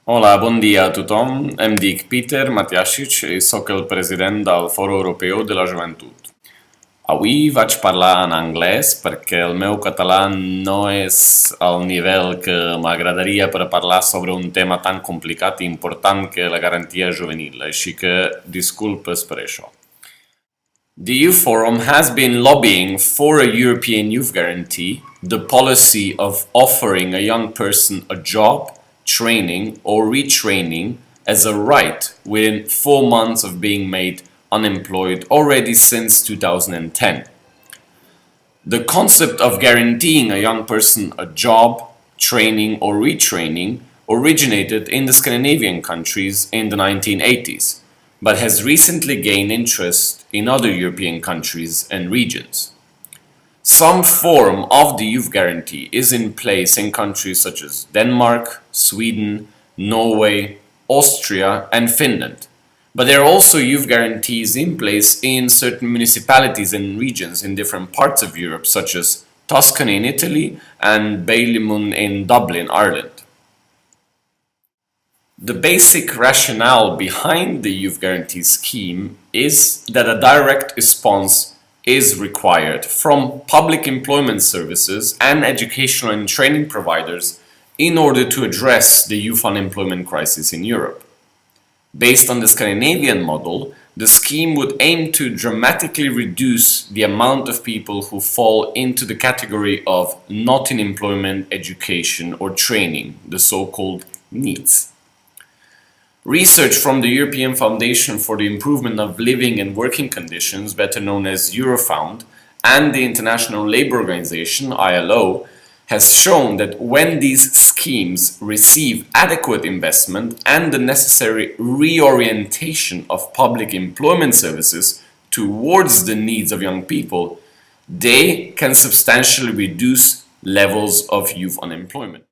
Hola, bon dia a tothom. Em dic Peter Matiasic i sóc el president del Foro Europeu de la Joventut. Avui vaig parlar en anglès perquè el meu català no és al nivell que m'agradaria per a parlar sobre un tema tan complicat i important que la garantia juvenil, així que disculpes per això. The Youth Forum has been lobbying for a European Youth Guarantee, the policy of offering a young person a job, training or retraining as a right within 4 months of being made unemployed already since 2010. The concept of guaranteeing a young person a job, training or retraining originated in the Scandinavian countries in the 1980s, but has recently gained interest in other European countries and regions. Some form of the youth guarantee is in place in countries such as Denmark, Sweden, Norway, Austria and Finland. But there are also youth guarantees in place in certain municipalities and regions in different parts of Europe, such as Tuscany in Italy and Ballymun in Dublin, Ireland. The basic rationale behind the youth guarantee scheme is that a direct response is required from public employment services and educational and training providers in order to address the youth unemployment crisis in Europe. Based on the Scandinavian model, the scheme would aim to dramatically reduce the amount of people who fall into the category of not in employment, education or training, the so-called NEETs. Research from the European Foundation for the Improvement of Living and Working Conditions, better known as Eurofound, and the International Labour Organization, ILO, has shown that when these schemes receive adequate investment and the necessary reorientation of public employment services towards the needs of young people, they can substantially reduce levels of youth unemployment.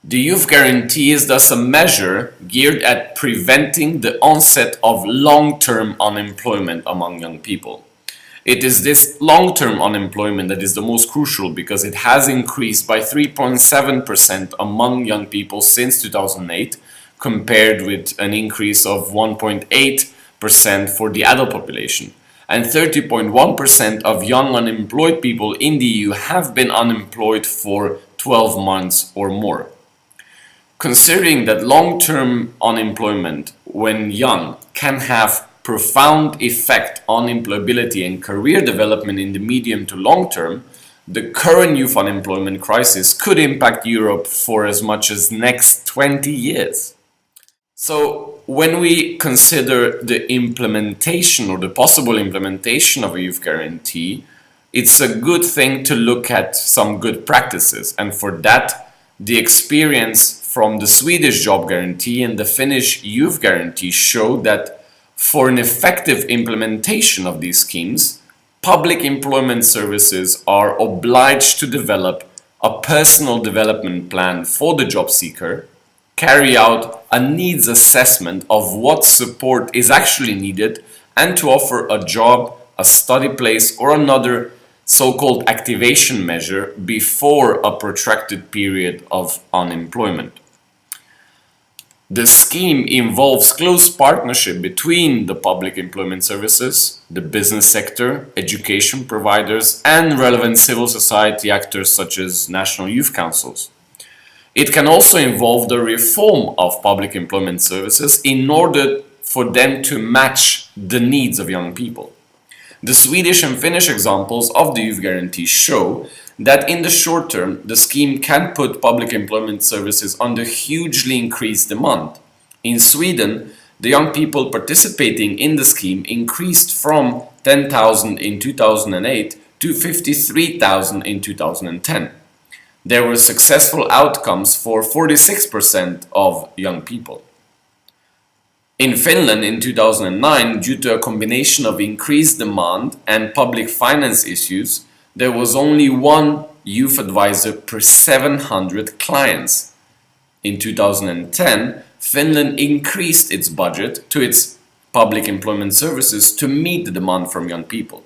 The Youth Guarantee is thus a measure geared at preventing the onset of long-term unemployment among young people. It is this long-term unemployment that is the most crucial because it has increased by 3.7% among young people since 2008, compared with an increase of 1.8% for the adult population. And 30.1% of young unemployed people in the EU have been unemployed for 12 months or more. Considering that long-term unemployment when young can have profound effect on employability and career development in the medium to long term, the current youth unemployment crisis could impact Europe for as much as next 20 years. So when we consider the implementation or the possible implementation of a youth guarantee, it's a good thing to look at some good practices, and for that the experience from the Swedish job guarantee and the Finnish youth guarantee show that for an effective implementation of these schemes, public employment services are obliged to develop a personal development plan for the job seeker, carry out a needs assessment of what support is actually needed, and to offer a job, a study place, or another so-called activation measure before a protracted period of unemployment. The scheme involves close partnership between the public employment services, the business sector, education providers, and relevant civil society actors such as national youth councils. It can also involve the reform of public employment services in order for them to match the needs of young people. The Swedish and Finnish examples of the Youth Guarantee show that in the short term, the scheme can put public employment services under hugely increased demand. In Sweden, the young people participating in the scheme increased from 10,000 in 2008 to 53,000 in 2010. There were successful outcomes for 46% of young people. In Finland in 2009, due to a combination of increased demand and public finance issues, there was only one youth advisor per 700 clients. In 2010, Finland increased its budget to its public employment services to meet the demand from young people.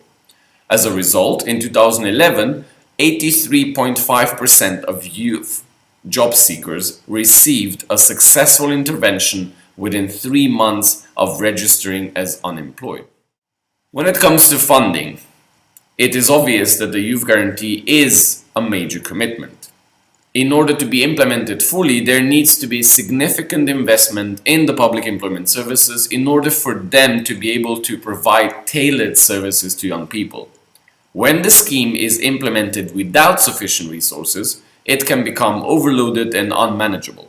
As a result, in 2011, 83.5% of youth job seekers received a successful intervention within 3 months of registering as unemployed. When it comes to funding, it is obvious that the Youth Guarantee is a major commitment. In order to be implemented fully, there needs to be significant investment in the public employment services in order for them to be able to provide tailored services to young people. When the scheme is implemented without sufficient resources, it can become overloaded and unmanageable.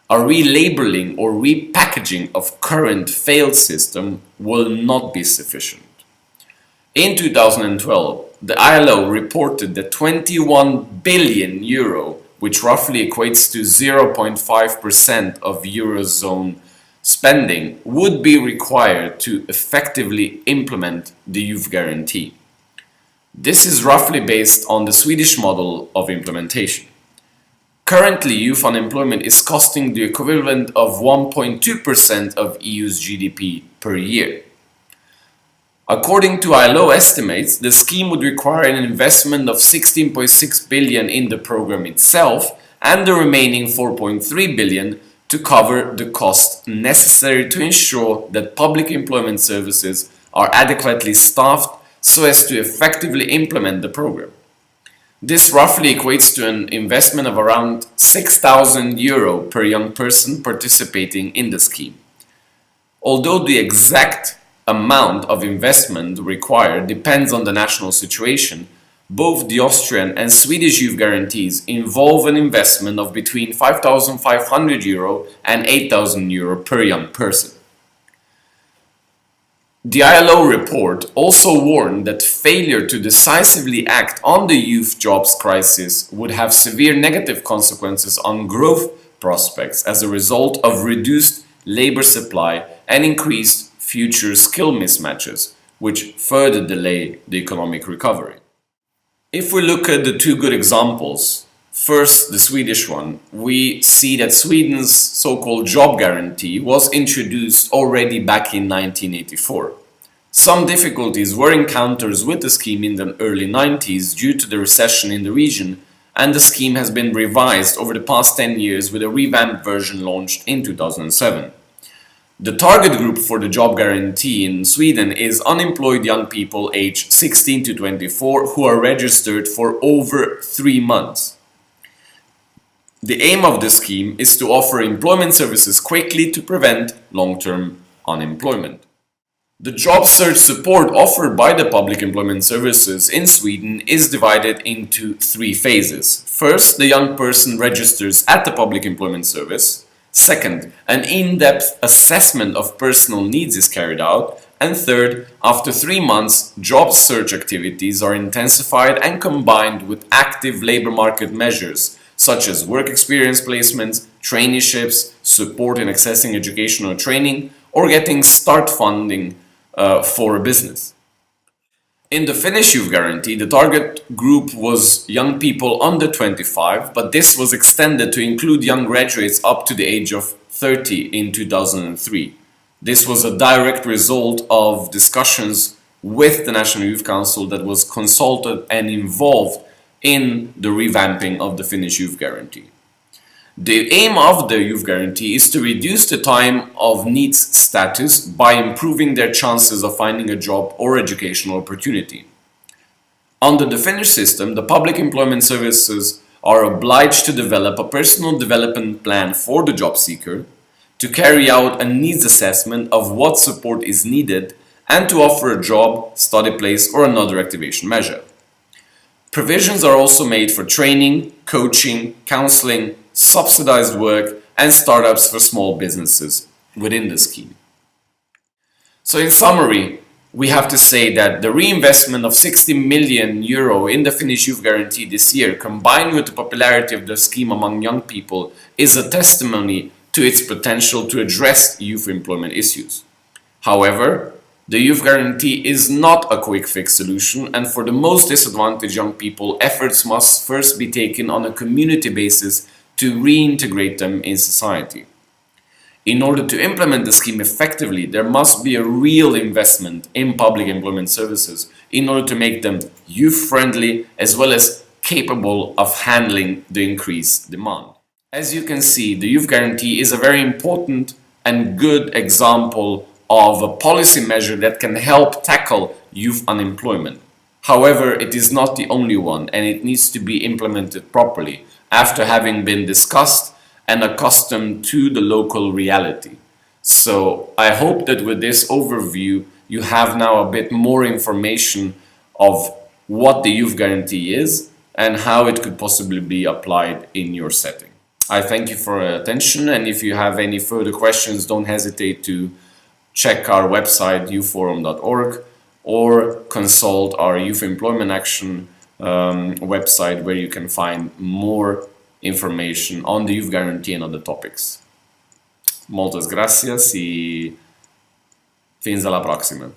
A relabeling or repackaging of current failed system will not be sufficient. In 2012, the ILO reported that 21 billion euro, which roughly equates to 0.5% of Eurozone spending, would be required to effectively implement the Youth Guarantee. This is roughly based on the Swedish model of implementation. Currently, youth unemployment is costing the equivalent of 1.2% of EU's GDP per year. According to ILO estimates, the scheme would require an investment of 16.6 billion in the program itself and the remaining 4.3 billion to cover the cost necessary to ensure that public employment services are adequately staffed so as to effectively implement the program. This roughly equates to an investment of around 6,000 euro per young person participating in the scheme. Although the exact amount of investment required depends on the national situation, both the Austrian and Swedish youth guarantees involve an investment of between 5,500 euro and 8,000 euro per young person. The ILO report also warned that failure to decisively act on the youth jobs crisis would have severe negative consequences on growth prospects as a result of reduced labor supply and increased future skill mismatches, which further delay the economic recovery. If we look at the two good examples, first the Swedish one, we see that Sweden's so-called job guarantee was introduced already back in 1984. Some difficulties were encountered with the scheme in the early 90s due to the recession in the region, and the scheme has been revised over the past 10 years with a revamped version launched in 2007. The target group for the job guarantee in Sweden is unemployed young people aged 16 to 24 who are registered for over 3 months. The aim of the scheme is to offer employment services quickly to prevent long-term unemployment. The job search support offered by the public employment services in Sweden is divided into 3 phases. First, the young person registers at the public employment service. Second, an in-depth assessment of personal needs is carried out. And third, after 3 months, job search activities are intensified and combined with active labor market measures such as work experience placements, traineeships, support in accessing educational training, or getting start funding for a business. In the Finnish Youth Guarantee, the target group was young people under 25, but this was extended to include young graduates up to the age of 30 in 2003. This was a direct result of discussions with the National Youth Council that was consulted and involved in the revamping of the Finnish Youth Guarantee. The aim of the Youth Guarantee is to reduce the time of needs status by improving their chances of finding a job or educational opportunity. Under the Finnish system, the public employment services are obliged to develop a personal development plan for the job seeker, to carry out a needs assessment of what support is needed, and to offer a job, study place, or another activation measure. Provisions are also made for training, coaching, counseling, subsidized work, and startups for small businesses within the scheme. So in summary, we have to say that the reinvestment of 60 million euro in the Finnish Youth Guarantee this year, combined with the popularity of the scheme among young people, is a testimony to its potential to address youth employment issues. However, the Youth Guarantee is not a quick fix solution, and for the most disadvantaged young people, efforts must first be taken on a community basis to reintegrate them in society. In order to implement the scheme effectively, there must be a real investment in public employment services in order to make them youth-friendly as well as capable of handling the increased demand. As you can see, the Youth Guarantee is a very important and good example of a policy measure that can help tackle youth unemployment. However, it is not the only one, and it needs to be implemented properly after having been discussed and accustomed to the local reality. So I hope that with this overview you have now a bit more information of what the Youth Guarantee is and how it could possibly be applied in your setting. I thank you for your attention, and if you have any further questions, don't hesitate to check our website youthforum.org or consult our Youth Employment Action website, where you can find more information on the Youth Guarantee and other topics. Muitas gracias e fins a la próxima.